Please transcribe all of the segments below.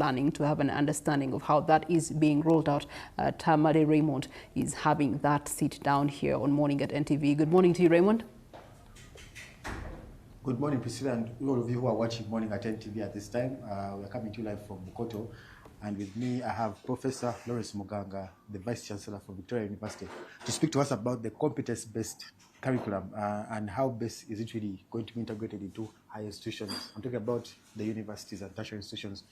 learning, to have an understanding of how that is being rolled out. Tamale Raymond is having that sit down here on Morning at NTV. Good morning to you, Raymond. Good morning, Priscilla, and all of you who are watching Morning at NTV at this time. We are coming to you live from Bukoto, and with me I have Professor Lawrence Muganga, the Vice Chancellor for Victoria University, to speak to us about the competence-based curriculum and how best is it really going to be integrated into higher institutions. I'm talking about the universities and tertiary institutions.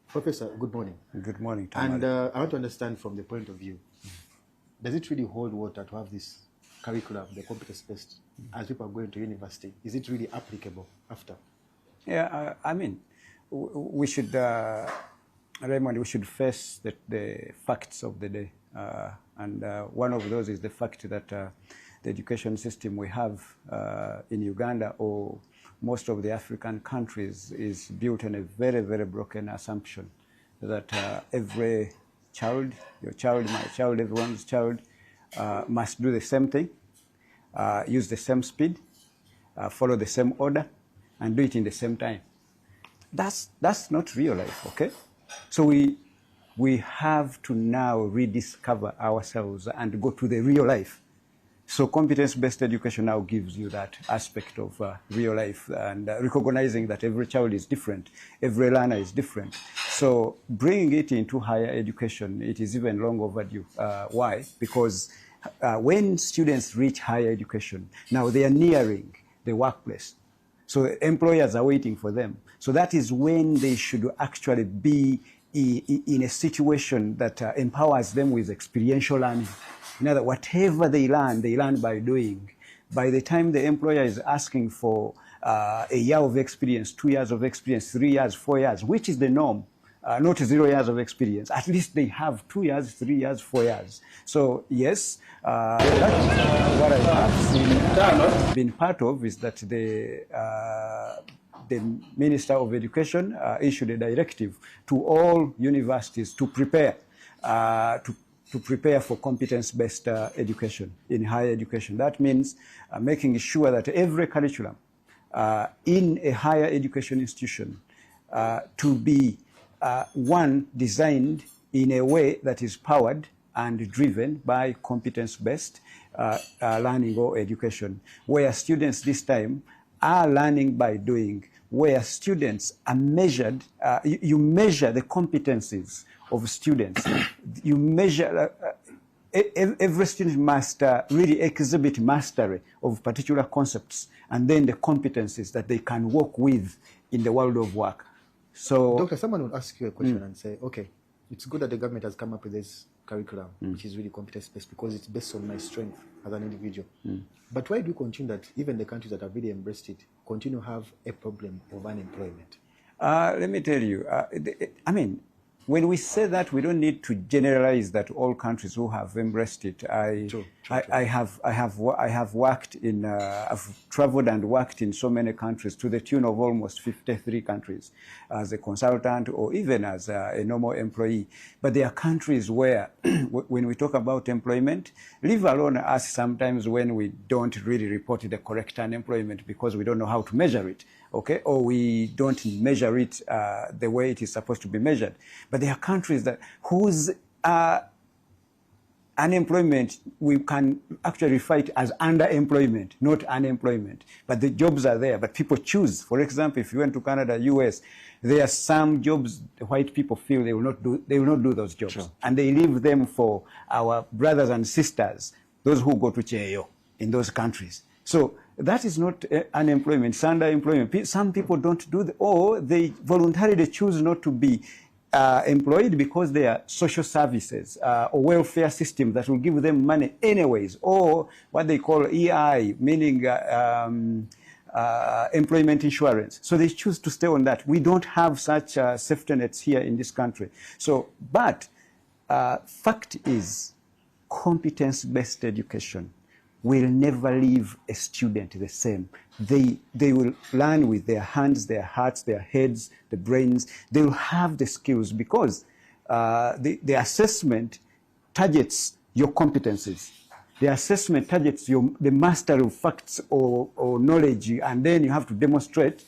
Professor, good morning. Good morning, Tamale. And I want to understand from the point of view, does it really hold water to have this curriculum, the competence-based, as people are going to university? Is it really applicable after? Yeah, I mean, we should, Raymond, we should face the facts of the day. And one of those is the fact that the education system we have in Uganda or most of the African countries is built on a very, very broken assumption that every child, your child, my child, everyone's child, must do the same thing, use the same speed, follow the same order, and do it in the same time. That's not real life, okay? So we have to now rediscover ourselves and go to the real life. So competence-based education now gives you that aspect of real life and recognizing that every child is different, every learner is different. So bringing it into higher education, it is even long overdue. Why? Because when students reach higher education, now they are nearing the workplace. So employers are waiting for them. So that is when they should actually be in a situation that empowers them with experiential learning. In other words, whatever they learn by doing. By the time the employer is asking for a year of experience, 2 years of experience, 3 years, 4 years, which is the norm, not 0 years of experience. At least they have 2 years, 3 years, 4 years. So yes, that's what I have been part of, is that the Minister of Education issued a directive to all universities to prepare for competence-based education in higher education. That means making sure that every curriculum in a higher education institution to be one, designed in a way that is powered and driven by competence-based learning or education, where students this time are learning by doing, where students are measured, you measure the competencies of students. You measure, every student must really exhibit mastery of particular concepts and then the competencies that they can work with in the world of work. So, Doctor, someone will ask you a question and say, okay, it's good that the government has come up with this curriculum, which is really competence-based because it's based on my strength as an individual. But why do you continue that even the countries that have really embraced it continue to have a problem of unemployment? Let me tell you, I mean, when we say that, we don't need to generalize that all countries who have embraced it. I have worked in, I've traveled and worked in so many countries to the tune of almost 53 countries as a consultant or even as a normal employee. But there are countries where, when we talk about employment, leave alone us sometimes when we don't really report the correct unemployment because we don't know how to measure it. Okay, or we don't measure it the way it is supposed to be measured. But there are countries that whose unemployment we can actually fight as underemployment, not unemployment. But the jobs are there, but people choose. For example, if you went to Canada, US, there are some jobs white people feel they will not do those jobs, sure. And they leave them for our brothers and sisters, those who go to Cheyo in those countries. So that is not unemployment, it's underemployment. Some people don't do or they voluntarily choose not to be employed because they are social services or welfare system that will give them money anyways, or what they call EI, meaning employment insurance. So they choose to stay on that. We don't have such safety nets here in this country. So, but fact is, competence-based education will never leave a student the same. They will learn with their hands, their hearts, their heads, the brains. They will have the skills because the assessment targets your competencies. The assessment targets the mastery of facts or knowledge, and then you have to demonstrate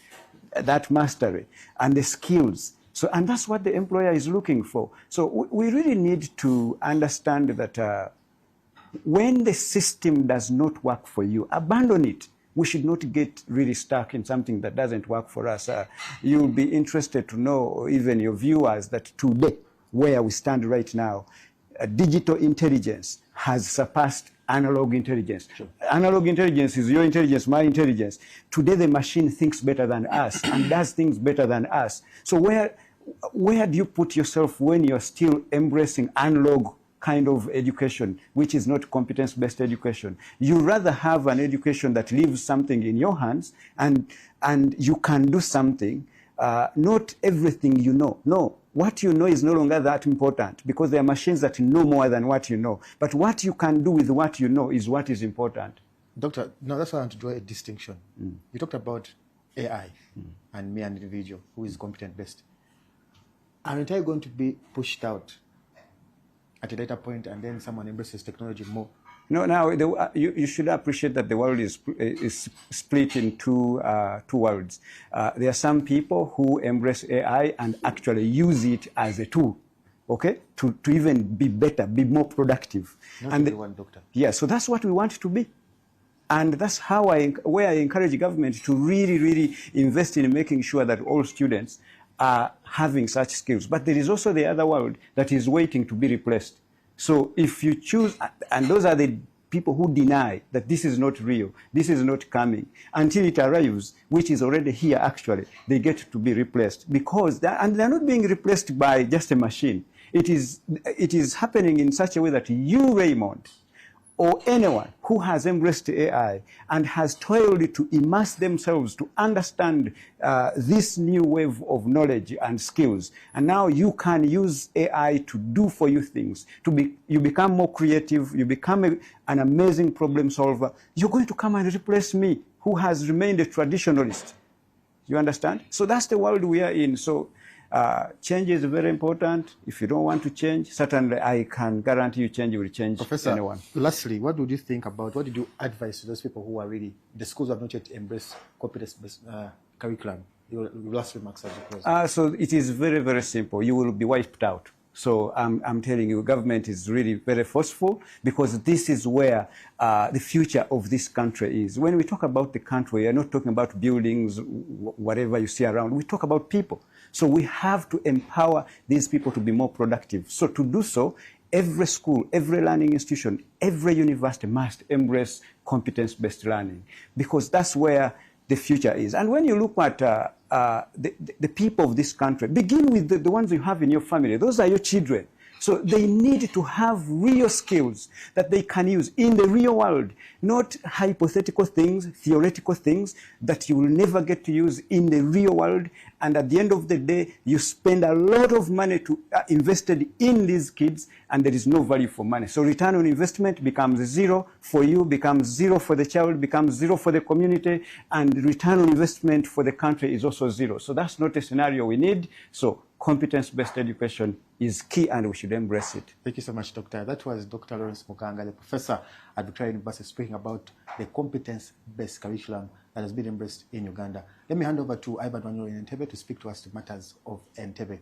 that mastery. And the skills So, and that's what the employer is looking for. So we really need to understand that when the system does not work for you, abandon it. We should not get really stuck in something that doesn't work for us. You'll be interested to know, or even your viewers, that today, where we stand right now, digital intelligence has surpassed analog intelligence. Sure. Analog intelligence is your intelligence, my intelligence. Today the machine thinks better than us and does things better than us. So where do you put yourself when you're still embracing analog kind of education, which is not competence-based education? You rather have an education that leaves something in your hands and you can do something, not everything you know. No, what you know is no longer that important because there are machines that know more than what you know. But what you can do with what you know is what is important. Doctor, no, that's why I want to draw a distinction. You talked about AI and me, an individual who is competent-based. Aren't I going to be pushed out at a later point and then someone embraces technology more? No, now you should appreciate that the world is split in two worlds. There are some people who embrace AI and actually use it as a tool, okay, to even be better, be more productive. Not and everyone, doctor. Yeah, so that's what we want to be. And that's how where I encourage government to really, really invest in making sure that all students are having such skills. But there is also the other world that is waiting to be replaced. So if you choose, and those are the people who deny that this is not real, this is not coming, until it arrives, which is already here actually, they get to be replaced. And they're not being replaced by just a machine. It is happening in such a way that you, Raymond, or anyone who has embraced AI and has toiled to immerse themselves to understand this new wave of knowledge and skills. And now you can use AI to do for you things. You become more creative, you become an amazing problem solver. You're going to come and replace me, who has remained a traditionalist. You understand? So that's the world we are in. So change is very important. If you don't want to change, certainly I can guarantee you change will change. Professor, anyone. Lastly, what would you think about, what did you advise to those people who are really, the schools have not yet embraced competence-based curriculum? Your last remarks as you close. So it is very, very simple. You will be wiped out. So I'm telling you, government is really very forceful because this is where the future of this country is. When we talk about the country, we are not talking about buildings, whatever you see around. We talk about people. So we have to empower these people to be more productive. So to do so, every school, every learning institution, every university must embrace competence-based learning because that's where the future is. And when you look at the people of this country, begin with the ones you have in your family. Those are your children. So they need to have real skills that they can use in the real world, not hypothetical things, theoretical things that you will never get to use in the real world. And at the end of the day, you spend a lot of money to invested in these kids, and there is no value for money. So return on investment becomes zero for you, becomes zero for the child, becomes zero for the community, and return on investment for the country is also zero. So that's not a scenario we need. So competence-based education is key, and we should embrace it. Thank you so much, Doctor. That was Dr. Lawrence Muganga, the professor at Victoria University, speaking about the competence-based curriculum that has been embraced in Uganda. Let me hand over to Ivan Wanyoro in Entebbe to speak to us to matters of Entebbe.